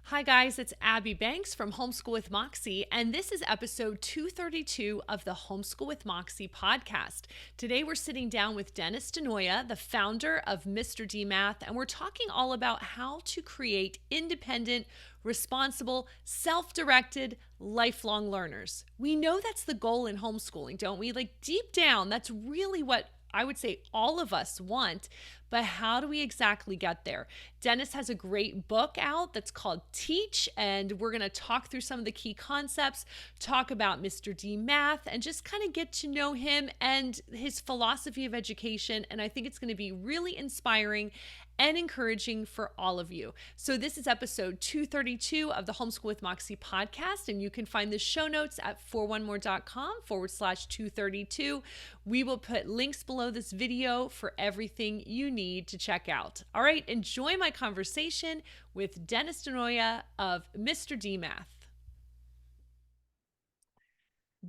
Hi, guys, it's Abby Banks from Homeschool with Moxie, and this is episode 232 of the Homeschool with Moxie podcast. Today, we're sitting down with Dennis DiNoia, the founder of Mr. D Math, and we're talking all about how to create independent, responsible, self-directed, lifelong learners. We know that's the goal in homeschooling, don't we? Like deep down, that's really what I would say all of us want, but how do we exactly get there? Dennis has a great book out that's called Teach, and we're going to talk through some of the key concepts, talk about Mr. D Math, and just kind of get to know him and his philosophy of education. And I think it's going to be really inspiring and encouraging for all of you. So this is episode 232 of the Homeschool with Moxie podcast, and you can find the show notes at 4onemore.com/232. We will put links below this video for everything you need to check out. All right, enjoy my conversation with Dennis DiNoia of Mr. D Math.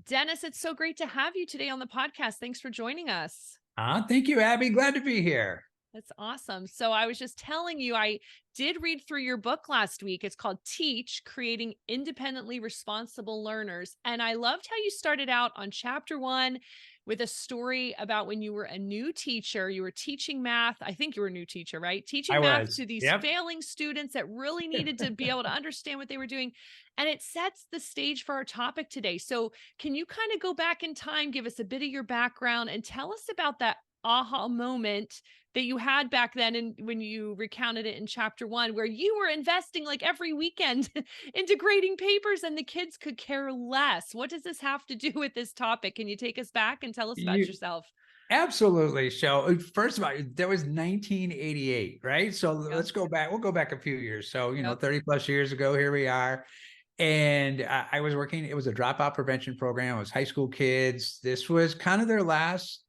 Dennis, it's so great to have you today on the podcast. Thanks for joining us. Thank you, Abby. Glad to be here. That's awesome. So I was just telling you, I did read through your book last week. It's called Teach, Creating Independently Responsible Learners. And I loved how you started out on chapter 1 with a story about when you were a new teacher. You were teaching math. I think you were a new teacher, right? Teaching math to these failing students that really needed to be able to understand what they were doing. And it sets the stage for our topic today. So can you kind of go back in time, give us a bit of your background, and tell us about that aha moment that you had back then, and when you recounted it in chapter 1, where you were investing like every weekend into grading papers and the kids could care less. What does this have to do with this topic? Can you take us back and tell us about yourself? Absolutely. So first of all, that was 1988, right? So let's go back. We'll go back a few years. So, 30 plus years ago, here we are. And I was working, it was a dropout prevention program. It was high school kids. This was kind of their last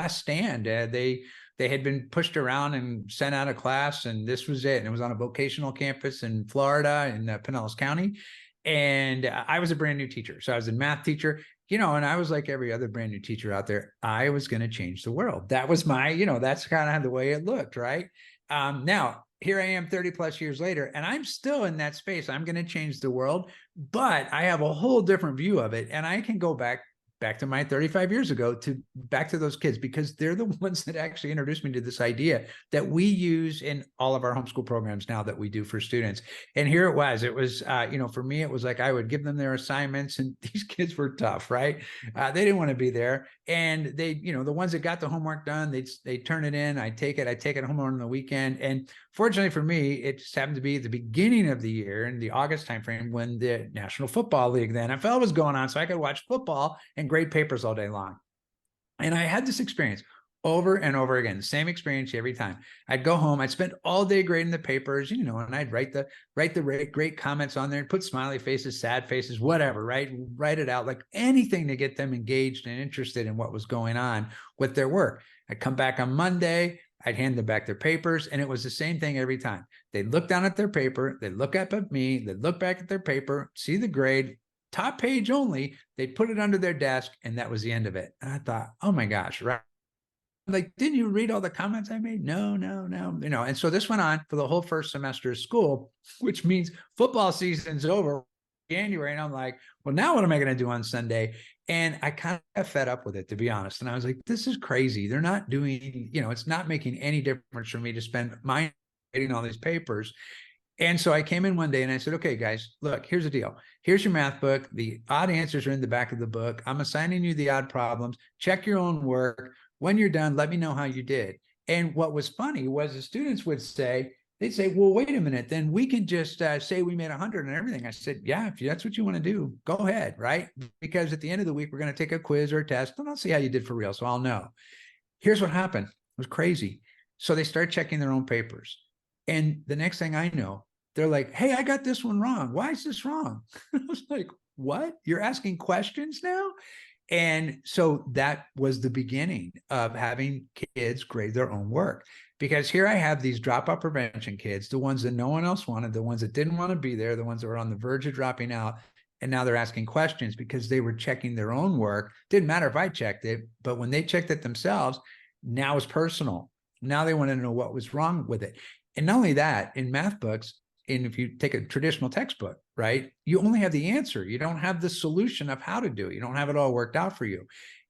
stand. They had been pushed around and sent out of class, and this was it. And it was on a vocational campus in Florida in Pinellas County. And I was a brand new teacher. So I was a math teacher, and I was like every other brand new teacher out there. I was going to change the world. That was my, that's kind of the way it looked, right? Now, here I am 30 plus years later, and I'm still in that space. I'm going to change the world, but I have a whole different view of it. And I can go back to my 35 years ago, back to those kids, because they're the ones that actually introduced me to this idea that we use in all of our homeschool programs now that we do for students. And here it was, for me, it was like, I would give them their assignments, and these kids were tough, right? They didn't want to be there. And they, the ones that got the homework done, they turn it in, I take it home on the weekend. And fortunately for me, it just happened to be the beginning of the year in the August timeframe when the National Football League, the NFL, was going on. So I could watch football and grade papers all day long. And I had this experience over and over again, the same experience every time. I'd go home, I'd spend all day grading the papers, and I'd write the great comments on there and put smiley faces, sad faces, whatever, right? Write it out, like anything to get them engaged and interested in what was going on with their work. I'd come back on Monday, I'd hand them back their papers, and it was the same thing every time. They'd look down at their paper, they'd look up at me, they'd look back at their paper, see the grade, top page only, they'd put it under their desk, and that was the end of it. And I thought, oh my gosh, right? Like, didn't you read all the comments I made? No. And so this went on for the whole first semester of school, which means football season's over January. And I'm like, well, now what am I going to do on Sunday? And I kind of fed up with it, to be honest. And I was like, this is crazy. They're not doing, it's not making any difference for me to spend my reading all these papers. And so I came in one day and I said, okay, guys, look, here's the deal. Here's your math book. The odd answers are in the back of the book. I'm assigning you the odd problems. Check your own work. When you're done, let me know how you did. And what was funny was the students would say, they'd say, well, wait a minute, then we can just say we made 100 and everything. I said, yeah, if that's what you want to do, go ahead, right? Because at the end of the week, we're going to take a quiz or a test, and I'll see how you did for real, so I'll know. Here's what happened. It was crazy. So they start checking their own papers. And the next thing I know, they're like, hey, I got this one wrong. Why is this wrong? I was like, what? You're asking questions now? And so that was the beginning of having kids grade their own work. Because here I have these dropout prevention kids, the ones that no one else wanted, the ones that didn't want to be there, the ones that were on the verge of dropping out. And now they're asking questions because they were checking their own work. Didn't matter if I checked it, but when they checked it themselves, now it's personal. Now they want to know what was wrong with it. And not only that, in math books, And if you take a traditional textbook, right, you only have the answer. You don't have the solution of how to do it. You don't have it all worked out for you.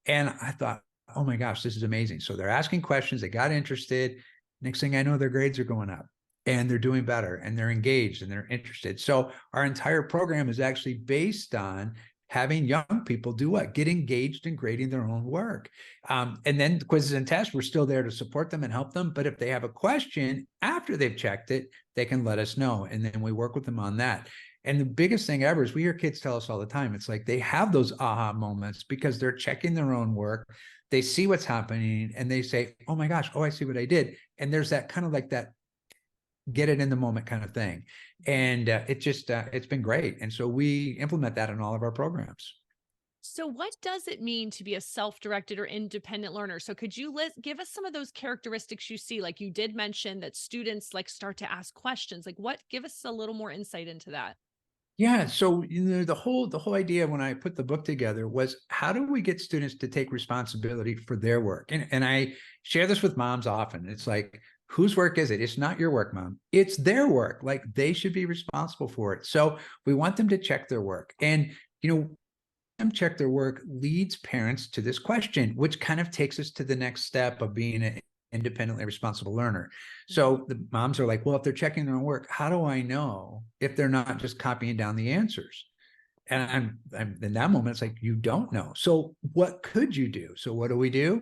And I thought, oh my gosh, this is amazing. So they're asking questions. They got interested. Next thing I know, their grades are going up and they're doing better and they're engaged and they're interested. So our entire program is actually based on having young people do what? Get engaged in grading their own work. And then the quizzes and tests, we're still there to support them and help them. But if they have a question after they've checked it, they can let us know. And then we work with them on that. And the biggest thing ever is we hear kids tell us all the time, it's like they have those aha moments because they're checking their own work. They see what's happening and they say, oh my gosh, oh, I see what I did. And there's that kind of like that get it in the moment kind of thing. And it's been great. And so we implement that in all of our programs. So, what does it mean to be a self-directed or independent learner? So, could you give us some of those characteristics you see? Like you did mention that students like start to ask questions. Like, what? Give us a little more insight into that. Yeah. So, the whole idea when I put the book together was how do we get students to take responsibility for their work? And I share this with moms often. It's like, whose work is it? It's not your work, mom. It's their work. Like they should be responsible for it. So we want them to check their work. And, them check their work leads parents to this question, which kind of takes us to the next step of being an independently responsible learner. So the moms are like, well, if they're checking their own work, how do I know if they're not just copying down the answers? And I'm in that moment, it's like, you don't know. So what could you do? So what do?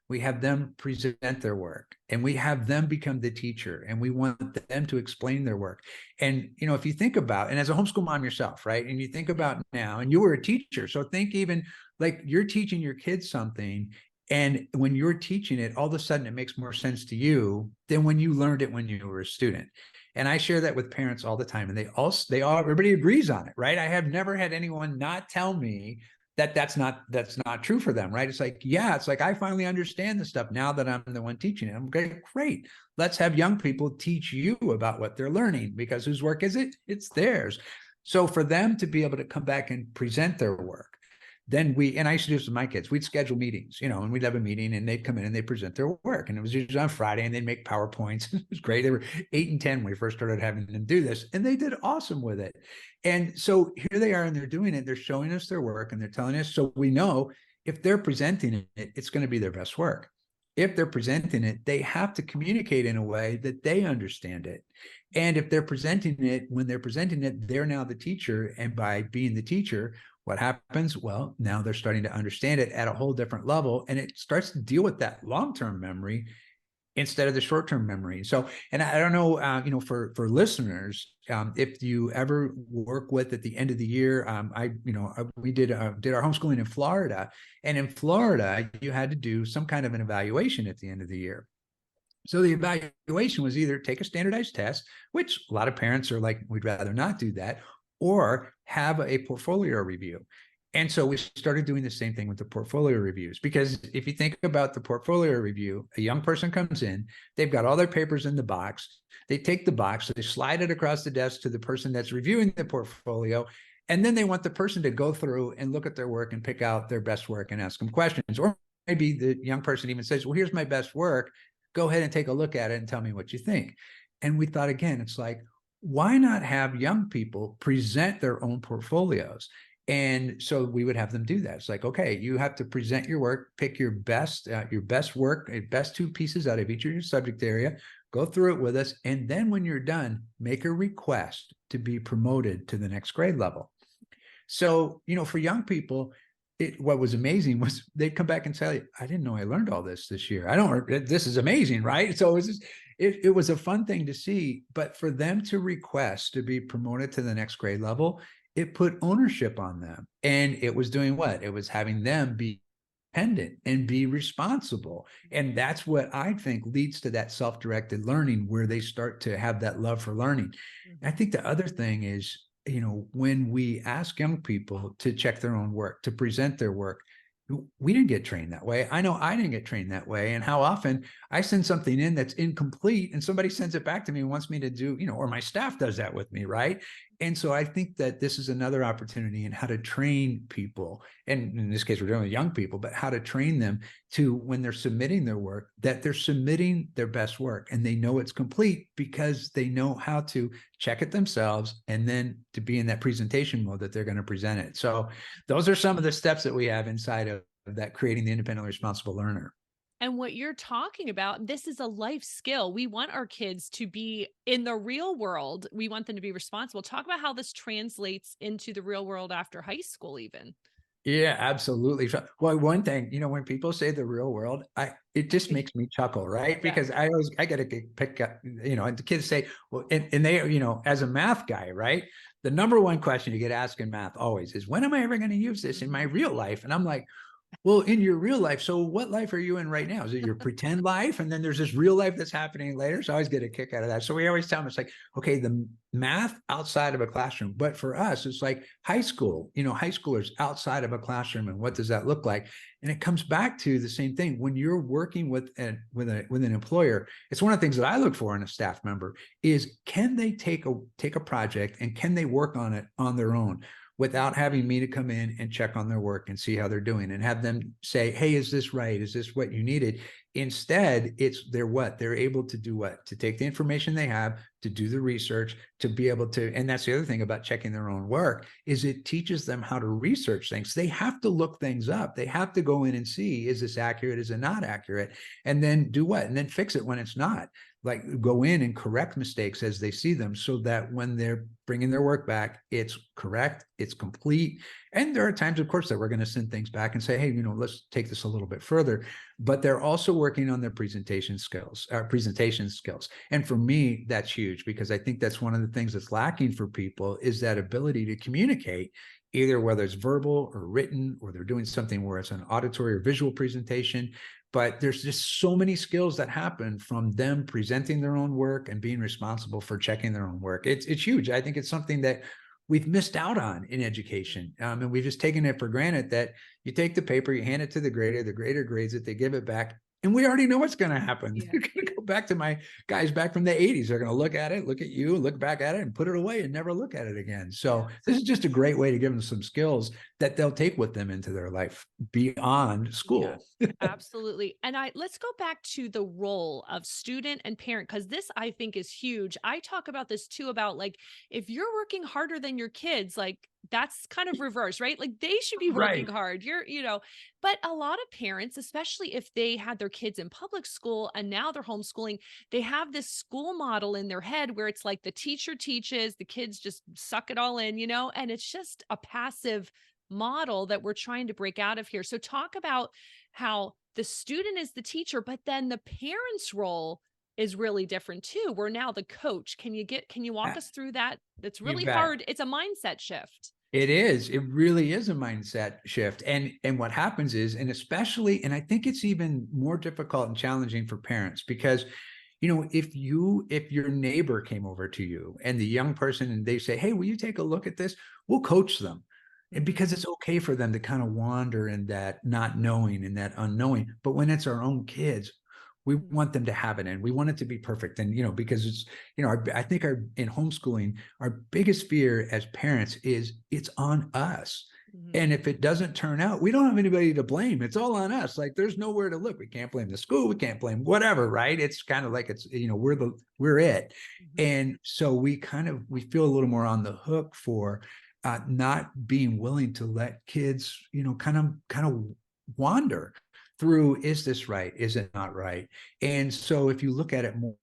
We have them present their work and we have them become the teacher and we want them to explain their work. And, if you think about, and as a homeschool mom yourself, right. And you think about now, and you were a teacher. So think even like you're teaching your kids something. And when you're teaching it, all of a sudden it makes more sense to you than when you learned it when you were a student. And I share that with parents all the time. And everybody agrees on it, right? I have never had anyone not tell me that's not true for them, right? It's like, yeah, it's like, I finally understand the stuff now that I'm the one teaching it. I'm great. Let's have young people teach you about what they're learning because whose work is it? It's theirs. So for them to be able to come back and present their work, then and I used to do this with my kids. We'd schedule meetings, and we'd have a meeting and they'd come in and they'd present their work. And it was usually on Friday and they'd make PowerPoints. It was great. They were 8 and 10 when we first started having them do this and they did awesome with it. And so here they are and they're doing it. They're showing us their work and they're telling us, so we know if they're presenting it, it's going to be their best work. If they're presenting it, they have to communicate in a way that they understand it. And if they're presenting it, when they're presenting it, they're now the teacher. And by being the teacher, what happens? Well, now they're starting to understand it at a whole different level, and it starts to deal with that long-term memory instead of the short-term memory. So, and I don't know, for listeners, if you ever work with at the end of the year, we did our homeschooling in Florida, and in Florida, you had to do some kind of an evaluation at the end of the year. So the evaluation was either take a standardized test, which a lot of parents are like, we'd rather not do that, or have a portfolio review. And so we started doing the same thing with the portfolio reviews, because if you think about the portfolio review, a young person comes in, they've got all their papers in the box. They take the box, they slide it across the desk to the person that's reviewing the portfolio. And then they want the person to go through and look at their work and pick out their best work and ask them questions. Or maybe the young person even says, well, here's my best work. Go ahead and take a look at it and tell me what you think. And we thought, again, it's like, why not have young people present their own portfolios? And so we would have them do that. It's like, okay, you have to present your work, pick your best work, best 2 pieces out of each of your subject area, go through it with us. And then when you're done, make a request to be promoted to the next grade level. So, for young people, what was amazing was they'd come back and say, I didn't know I learned all this year. This is amazing, right? So it was a fun thing to see, but for them to request to be promoted to the next grade level, it put ownership on them. And it was doing what? It was having them be independent and be responsible. And that's what I think leads to that self-directed learning, where they start to have that love for learning. I think the other thing is, when we ask young people to check their own work, to present their work, we didn't get trained that way. I know I didn't get trained that way. And how often I send something in that's incomplete and somebody sends it back to me and wants me to do, or my staff does that with me, right? And so I think that this is another opportunity in how to train people. And in this case, we're dealing with young people, but how to train them to, when they're submitting their work, that they're submitting their best work and they know it's complete because they know how to check it themselves, and then to be in that presentation mode that they're going to present it. So those are some of the steps that we have inside of that, creating the independently responsible learner. And what you're talking about, this is a life skill. We want our kids to be in the real world. We want them to be responsible. Talk about how this translates into the real world after high school, even. Yeah, absolutely. Well, one thing, when people say the real world, it just makes me chuckle, right? Yeah. Because I get to pick up, and the kids say, well, and they, as a math guy, right? The number one question you get asked in math always is, when am I ever going to use this in my real life? And I'm like, well, in your real life, so what life are you in right now? Is it your pretend life? And then there's this real life that's happening later. So I always get a kick out of that. So we always tell them, it's like, okay, the math outside of a classroom. But for us, it's like high school, high schoolers outside of a classroom. And what does that look like? And it comes back to the same thing. When you're working with an employer, it's one of the things that I look for in a staff member is, can they take a project and can they work on it on their own, without having me to come in and check on their work and see how they're doing and have them say, hey, is this right? Is this what you needed? Instead, they're able to do what? To take the information they have, to do the research, to be able to, and that's the other thing about checking their own work, is it teaches them how to research things. They have to look things up. They have to go in and see, is this accurate? Is it not accurate? And then do what? And then fix it when it's not. Like, go in and correct mistakes as they see them, so that when they're bringing their work back, it's correct, it's complete. And there are times, of course, that we're going to send things back and say, hey, let's take this a little bit further. But they're also working on their presentation skills. And for me, that's huge, because I think that's one of the things that's lacking for people, is that ability to communicate, either whether it's verbal or written, or they're doing something where it's an auditory or visual presentation. But there's just so many skills that happen from them presenting their own work and being responsible for checking their own work. It's huge. I think it's something that we've missed out on in education. And we've just taken it for granted that you take the paper, you hand it to the grader grades it, they give it back. And we already know what's going to happen. Yeah. They're going to go back to my guys back from the 80s. They're going to look at it, look at you, look back at it, and put it away and never look at it again. So this is just a great way to give them some skills that they'll take with them into their life beyond school. Yeah, absolutely. And let's go back to the role of student and parent, because this, I think, is huge. I talk about this too, about like, if you're working harder than your kids, like, that's kind of reverse, right? Like, they should be working hard. But a lot of parents, especially if they had their kids in public school and now they're homeschooling, they have this school model in their head where it's like the teacher teaches, the kids just suck it all in, and it's just a passive model that we're trying to break out of here. So talk about how the student is the teacher, but then the parent's role is really different too. We're now the coach. Can you walk us through that? That's really hard. It's a mindset shift. It is. It really is a mindset shift. And what happens is, and especially, and I think it's even more difficult and challenging for parents, because, if your neighbor came over to you and the young person, and they say, hey, will you take a look at this? We'll coach them. And because it's okay for them to kind of wander in that not knowing and that unknowing. But when it's our own kids, we want them to have it, and we want it to be perfect. And, because it's, I think in homeschooling, our biggest fear as parents is it's on us. And if it doesn't turn out, we don't have anybody to blame. It's all on us. Like, there's nowhere to look. We can't blame the school. We can't blame whatever, right? It's kind of like it's, we're it. And so we feel a little more on the hook for not being willing to let kids, kind of wander through, is this right? Is it not right? And so if you look at it more,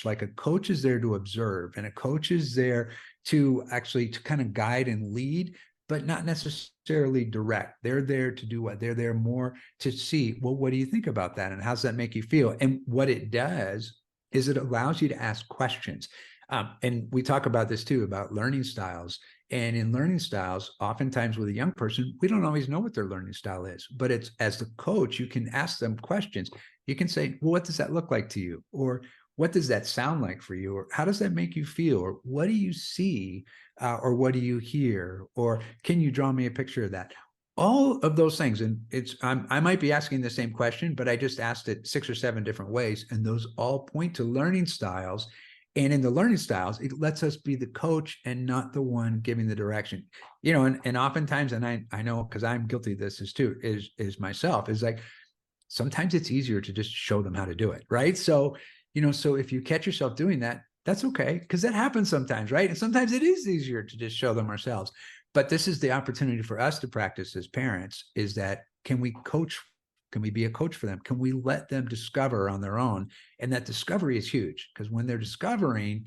like a coach is there to observe, and a coach is there to actually to kind of guide and lead, but not necessarily direct. They're there to do what? They're there more to see, well, what do you think about that? And how does that make you feel? And what it does is it allows you to ask questions. And we talk about this too, about learning styles. And in learning styles, oftentimes with a young person, we don't always know what their learning style is. But it's, as the coach, you can ask them questions. You can say, well, what does that look like to you? Or what does that sound like for you? Or how does that make you feel? Or what do you see? Or what do you hear? Or can you draw me a picture of that? All of those things. And I might be asking the same question, but I just asked it 6 or 7 different ways. And those all point to learning styles. And in the learning styles, it lets us be the coach and not the one giving the direction. And oftentimes, and I know, because I'm guilty of this is myself, is like, sometimes it's easier to just show them how to do it, right? So, so if you catch yourself doing that, That's okay. Because that happens sometimes, right? And sometimes it is easier to just show them ourselves. But this is the opportunity for us to practice as parents, is that can we coach? Can we be a coach for them? Can we let them discover on their own? And that discovery is huge, because when they're discovering,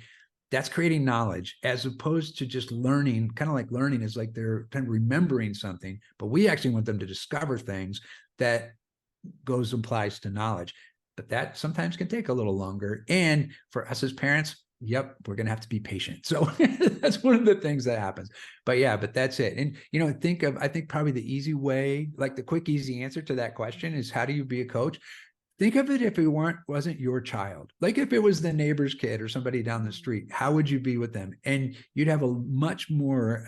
that's creating knowledge, as opposed to just learning. Kind of like learning is like they're kind of remembering something, but we actually want them to discover things that applies to knowledge. But that sometimes can take a little longer. And for us as parents, yep, we're going to have to be patient. So that's one of the things that happens. But that's it. And, I think probably the easy way, like the quick, easy answer to that question is, how do you be a coach? Think of it, if it wasn't your child, like if it was the neighbor's kid or somebody down the street, how would you be with them? And you'd have a much more,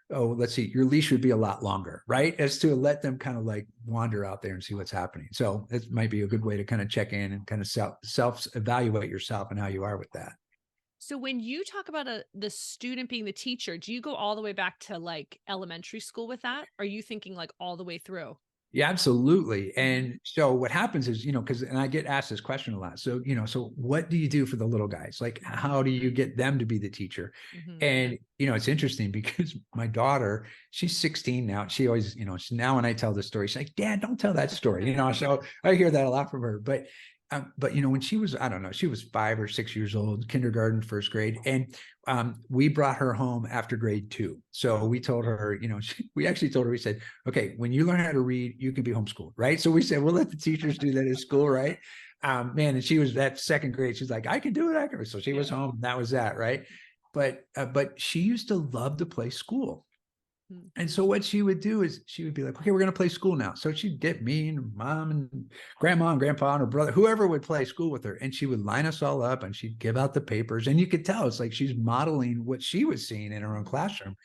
your leash would be a lot longer, right? As to let them kind of like wander out there and see what's happening. So it might be a good way to kind of check in and kind of self-evaluate yourself and how you are with that. So when you talk about the student being the teacher, do you go all the way back to like elementary school with that? Or are you thinking like all the way through? Yeah, absolutely. And so what happens is, and I get asked this question a lot. So, so what do you do for the little guys? Like, how do you get them to be the teacher? Mm-hmm. And, it's interesting because my daughter, she's 16 now. She always, now when I tell the story, she's like, Dad, don't tell that story. So I hear that a lot from her. But when she was, I don't know, she was 5 or 6 years old, kindergarten, first grade. And we brought her home after grade 2. So we told her, we actually told her, we said, okay, when you learn how to read, you can be homeschooled, right? So we said, we'll let the teachers do that at school, right? And she was that second grade. She's like, I can do it. So she was home. And that was that, right? But she used to love to play school. And so what she would do is she would be like, okay, we're going to play school now. So she'd get me and mom and grandma and grandpa and her brother, whoever would play school with her. And she would line us all up and she'd give out the papers. And you could tell it's like she's modeling what she was seeing in her own classroom.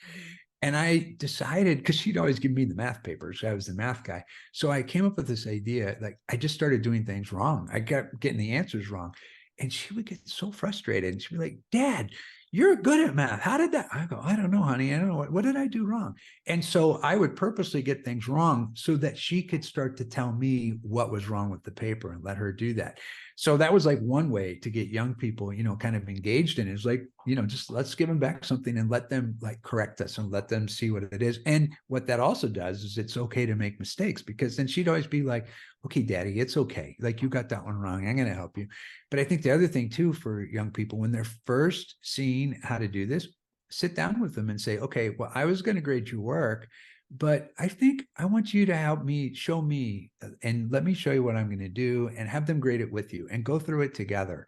And I decided, because she'd always give me the math papers, I was the math guy. So I came up with this idea, like I just started doing things wrong. I kept getting the answers wrong. And she would get so frustrated. And she'd be like, Dad, you're good at math. How did that? I go, I don't know, honey. I don't know. What did I do wrong? And so I would purposely get things wrong so that she could start to tell me what was wrong with the paper and let her do that. So that was like one way to get young people, kind of engaged in it. Is like, just let's give them back something and let them like correct us and let them see what it is. And what that also does is it's okay to make mistakes, because then she'd always be like, okay, Daddy, it's okay. Like you got that one wrong. I'm going to help you. But I think the other thing too, for young people, when they're first seeing how to do this, sit down with them and say, okay, well, I was going to grade your work, but I think I want you to help me, show me, and let me show you what I'm going to do, and have them grade it with you and go through it together,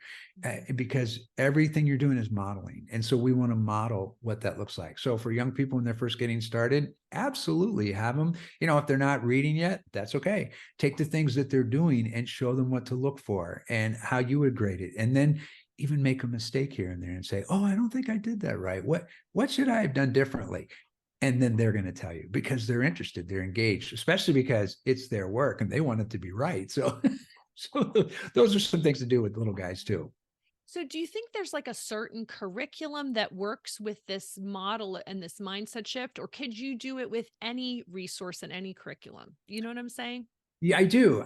because everything you're doing is modeling. And so we want to model what that looks like. So for young people, when they're first getting started, absolutely have them, if they're not reading yet, that's okay. Take the things that they're doing and show them what to look for and how you would grade it. And then even make a mistake here and there and say, oh, I don't think I did that right. What should I have done differently? And then they're going to tell you, because they're interested, they're engaged, especially because it's their work and they want it to be right. So, so those are some things to do with little guys too. So do you think there's like a certain curriculum that works with this model and this mindset shift, or could you do it with any resource and any curriculum? You know what I'm saying? Yeah, I do.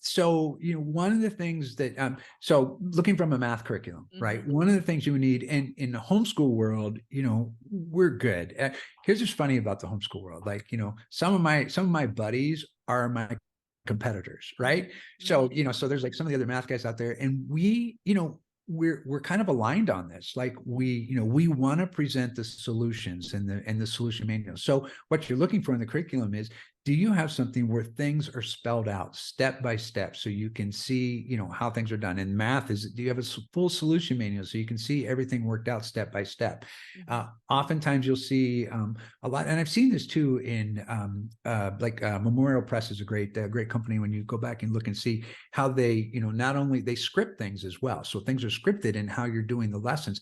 So, one of the things that, so looking from a math curriculum, right? One of the things you would need in the homeschool world, we're good. Here's what's funny about the homeschool world. Like, some of my buddies are my competitors, right? So, so there's like some of the other math guys out there, and we're kind of aligned on this. Like we want to present the solutions and the solution manual. So what you're looking for in the curriculum is, do you have something where things are spelled out step by step so you can see, how things are done? And math do you have a full solution manual so you can see everything worked out step by step? Oftentimes you'll see a lot, and I've seen this too in Memorial Press is a great company. When you go back and look and see how they, not only they script things as well. So things are scripted in how you're doing the lessons.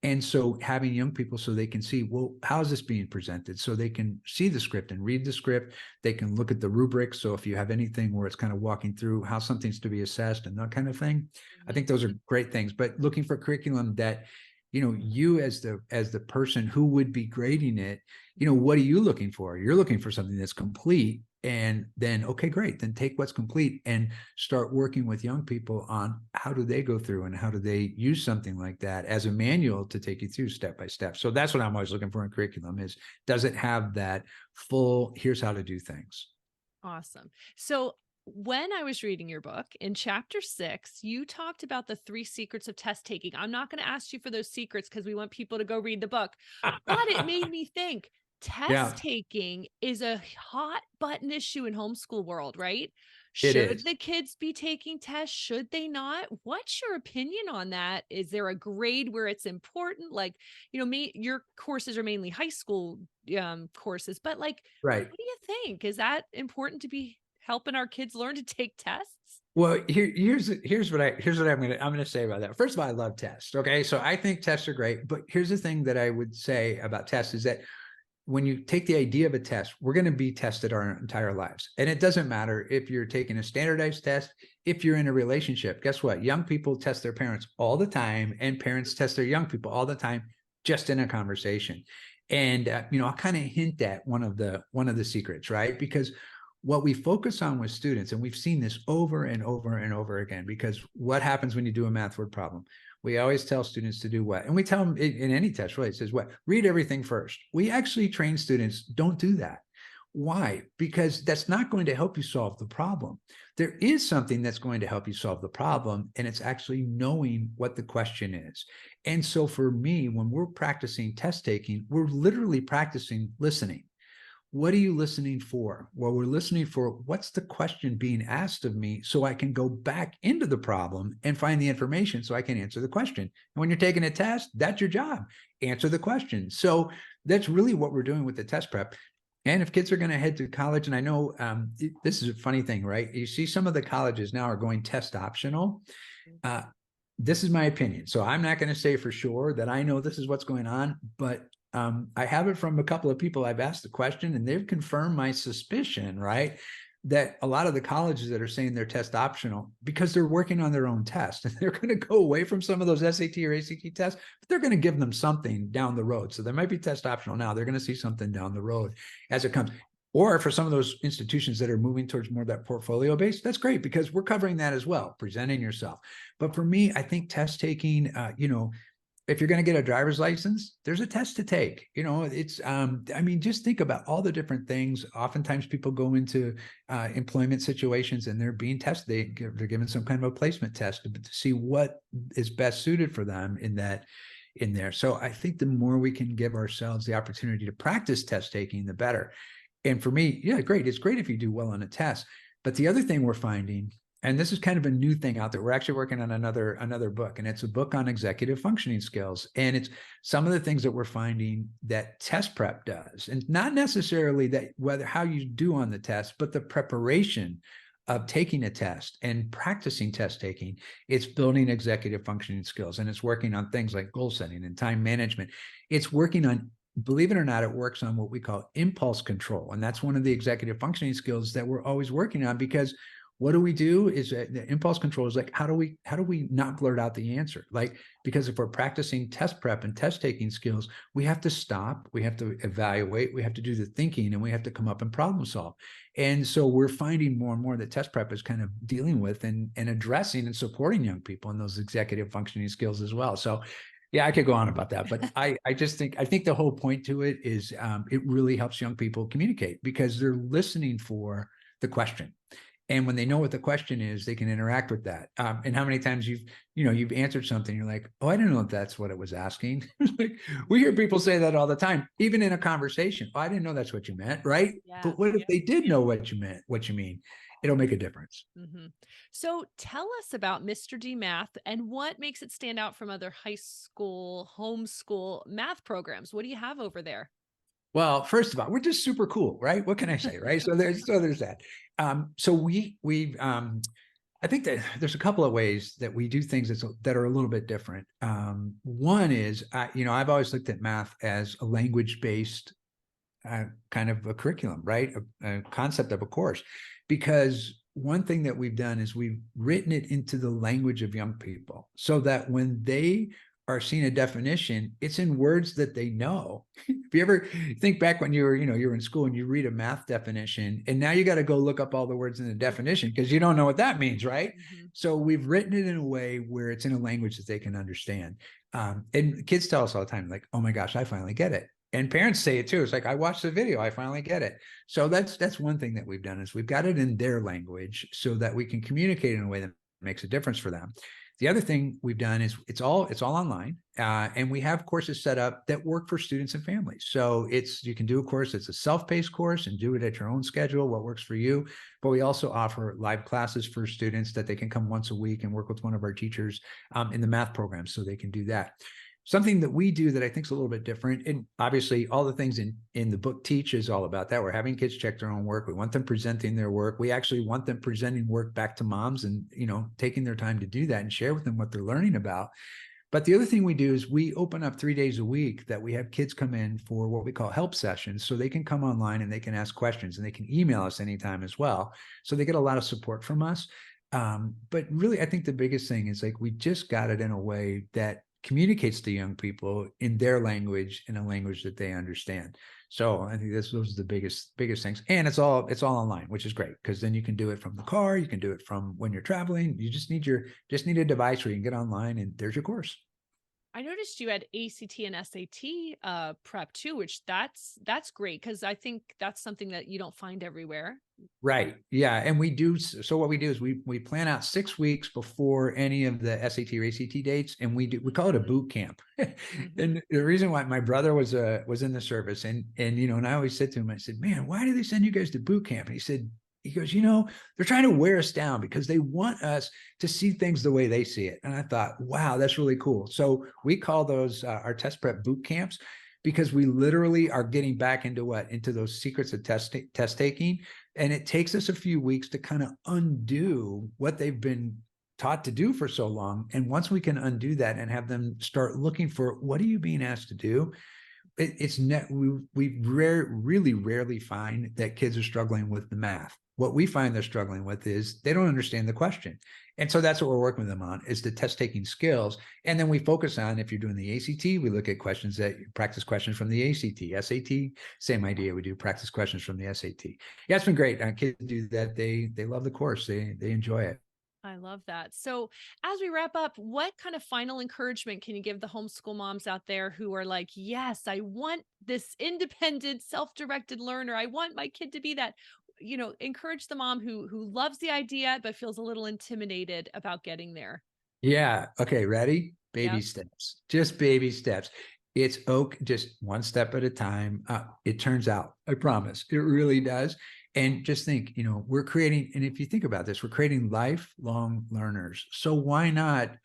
And so having young people so they can see, well, how is this being presented? So they can see the script and read the script. They can look at the rubric. So if you have anything where it's kind of walking through how something's to be assessed and that kind of thing, I think those are great things. But looking for curriculum that, you as the person who would be grading it, what are you looking for? You're looking for something that's complete And then, okay, great. Then take what's complete and start working with young people on how do they go through and how do they use something like that as a manual to take you through step by step. So that's what I'm always looking for in curriculum is, does it have that full, here's how to do things? Awesome. So when I was reading your book in chapter 6, you talked about the 3 secrets of test taking. I'm not going to ask you for those secrets because we want people to go read the book, but it made me think test Yeah, taking is a hot button issue in homeschool world, right? it Should is. the kids be taking tests? Should they not? What's your opinion on that? Is there a grade where it's important? Like, your courses are mainly high school courses, but like, Right. what do you think? Is that important to be helping our kids learn to take tests? Well, here's what I'm gonna say about that. First of all, I love tests. Okay, so I think tests are great, but here's the thing that I would say about tests is that when you take the idea of a test, we're going to be tested our entire lives. And it doesn't matter if you're taking a standardized test, if you're in a relationship. Guess what? Young people test their parents all the time, and parents test their young people all the time, just in a conversation. And I'll kind of hint at one of the secrets, right? Because what we focus on with students, and we've seen this over and over and over again, because what happens when you do a math word problem? We always tell students to do what? And we tell them in any test, really, it says what? Read everything first. We actually train students, don't do that. Why? Because that's not going to help you solve the problem. There is something that's going to help you solve the problem, and it's actually knowing what the question is. And so for me, when we're practicing test taking, we're literally practicing listening. What are you listening for? Well, we're listening for what's the question being asked of me so I can go back into the problem and find the information so I can answer the question. And when you're taking a test, that's your job. Answer the question. So that's really what we're doing with the test prep. And if kids are going to head to college, and I know this is a funny thing, right? You see some of the colleges now are going test optional. This is my opinion. So I'm not going to say for sure that I know this is what's going on, but I have it from a couple of people I've asked the question, and they've confirmed my suspicion, right? That a lot of the colleges that are saying they're test optional because they're working on their own test, and they're going to go away from some of those SAT or ACT tests, but they're going to give them something down the road. So they might be test optional now. They're going to see something down the road as it comes. Or for some of those institutions that are moving towards more of that portfolio base, that's great because we're covering that as well, presenting yourself. But for me, I think test taking, if you're going to get a driver's license, there's a test to take. It's, just think about all the different things. Oftentimes people go into employment situations and they're being tested. They're given some kind of a placement test to see what is best suited for them in there. So I think the more we can give ourselves the opportunity to practice test taking, the better. And for me, yeah, great. It's great if you do well on a test. But the other thing we're finding, and this is kind of a new thing out there, we're actually working on another book, and it's a book on executive functioning skills. And it's some of the things that we're finding that test prep does, and not necessarily that whether how you do on the test, but the preparation of taking a test and practicing test taking. It's building executive functioning skills, and it's working on things like goal setting and time management. It's working on, believe it or not, it works on what we call impulse control. And that's one of the executive functioning skills that we're always working on, because what do we do is the impulse control is like, how do we not blurt out the answer? Like, because if we're practicing test prep and test taking skills, we have to stop, we have to evaluate, we have to do the thinking, and we have to come up and problem solve. And so we're finding more and more that test prep is kind of dealing with and addressing and supporting young people in those executive functioning skills as well. So yeah, I could go on about that, but I think the whole point to it is it really helps young people communicate because they're listening for the question. And when they know what the question is, they can interact with that. And how many times you've answered something, you're like, oh, I didn't know if that's what it was asking. Like, we hear people say that all the time, even in a conversation. Oh, I didn't know that's what you meant, right? Yeah. But what if they did know what you mean? It'll make a difference. Mm-hmm. So tell us about Mr. D Math and what makes it stand out from other high school, homeschool math programs. What do you have over there? Well, first of all, we're just super cool, right? What can I say, right? So there's that. So we've I think that there's a couple of ways that we do things that are a little bit different. One is, I've always looked at math as a language-based kind of a curriculum, right? A concept of a course, because one thing that we've done is we've written it into the language of young people so that when they are seeing a definition, it's in words that they know. If you ever think back when you were in school and you read a math definition, and now you got to go look up all the words in the definition because you don't know what that means, right? Mm-hmm. So we've written it in a way where it's in a language that they can understand. And kids tell us all the time, like, oh my gosh, I finally get it. And parents say it too. It's like, I watched the video, I finally get it. So that's one thing that we've done, is we've got it in their language so that we can communicate in a way that makes a difference for them. The other thing we've done is it's all online, and we have courses set up that work for students and families. So you can do a course that's a self-paced course and do it at your own schedule, what works for you. But we also offer live classes for students that they can come once a week and work with one of our teachers in the math program, so they can do that. Something that we do that I think is a little bit different, and obviously all the things in the book Teach is all about that. We're having kids check their own work. We want them presenting their work. We actually want them presenting work back to moms and, taking their time to do that and share with them what they're learning about. But the other thing we do is we open up 3 days a week that we have kids come in for what we call help sessions. So they can come online and they can ask questions, and they can email us anytime as well. So they get a lot of support from us. But really, I think the biggest thing is, like, we just got it in a way that communicates to young people in their language, in a language that they understand. So I think those are the biggest things. And it's all online, which is great, because then you can do it from the car, you can do it from when you're traveling. You just need a device where you can get online and there's your course. I noticed you had ACT and SAT prep too, which that's great, because I think that's something that you don't find everywhere. Right. Yeah. And we do. So what we do is we plan out 6 weeks before any of the SAT or ACT dates. And we call it a boot camp. Mm-hmm. And the reason why, my brother was in the service, and I always said to him, I said, man, why do they send you guys to boot camp? And he goes, they're trying to wear us down because they want us to see things the way they see it. And I thought, wow, that's really cool. So we call those our test prep boot camps, because we literally are getting back into those secrets of test taking. And it takes us a few weeks to kind of undo what they've been taught to do for so long. And once we can undo that and have them start looking for, what are you being asked to do? We really rarely find that kids are struggling with the math. What we find they're struggling with is they don't understand the question. And so that's what we're working with them on, is the test taking skills. And then we focus on, if you're doing the ACT, we look at practice questions from the ACT. SAT, same idea. We do practice questions from the SAT. Yeah, it's been great. Kids do that. They love the course. They enjoy it. I love that. So, as we wrap up, what kind of final encouragement can you give the homeschool moms out there who are like, yes, I want this independent, self-directed learner. I want my kid to be that. Encourage the mom who loves the idea but feels a little intimidated about getting there. Yeah. Okay. Ready? Baby Yep. steps. Just baby steps. It's okay. Just one step at a time. It turns out, I promise, it really does. And just think, we're creating, and if you think about this, we're creating lifelong learners. So why not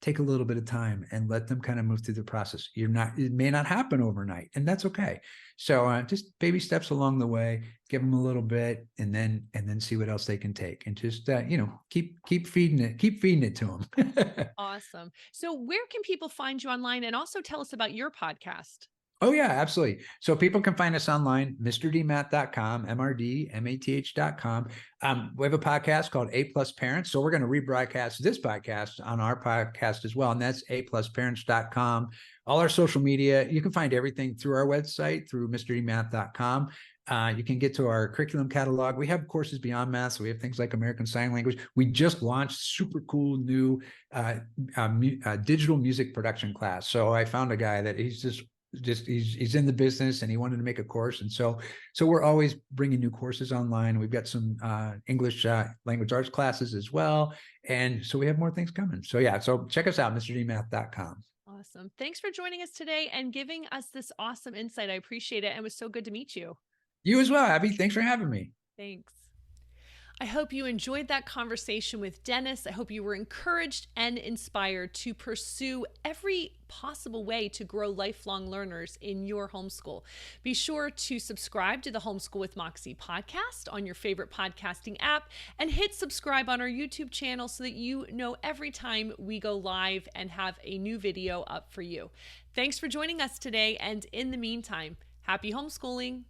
take a little bit of time and let them kind of move through the process? It may not happen overnight, and that's okay. So just baby steps along the way, give them a little bit, and then see what else they can take, and just keep feeding it to them. Awesome. So, where can people find you online, and also tell us about your podcast? Oh, yeah, absolutely. So people can find us online, mrdmath.com, mrdmath.com. We have a podcast called A+ Parents. So we're going to rebroadcast this podcast on our podcast as well. And that's aplusparents.com. All our social media, you can find everything through our website, through mrdmath.com. You can get to our curriculum catalog. We have courses beyond math. So we have things like American Sign Language. We just launched super cool new digital music production class. So I found a guy that he's in the business, and he wanted to make a course. And so we're always bringing new courses online. We've got some English language arts classes as well. And so we have more things coming. So yeah, so check us out, mrdmath.com. Awesome. Thanks for joining us today and giving us this awesome insight. I appreciate it. And it was so good to meet you. You as well, Abby. Thanks for having me. Thanks. I hope you enjoyed that conversation with Dennis. I hope you were encouraged and inspired to pursue every possible way to grow lifelong learners in your homeschool. Be sure to subscribe to the Homeschool with Moxie podcast on your favorite podcasting app, and hit subscribe on our YouTube channel so that you know every time we go live and have a new video up for you. Thanks for joining us today, and in the meantime, happy homeschooling.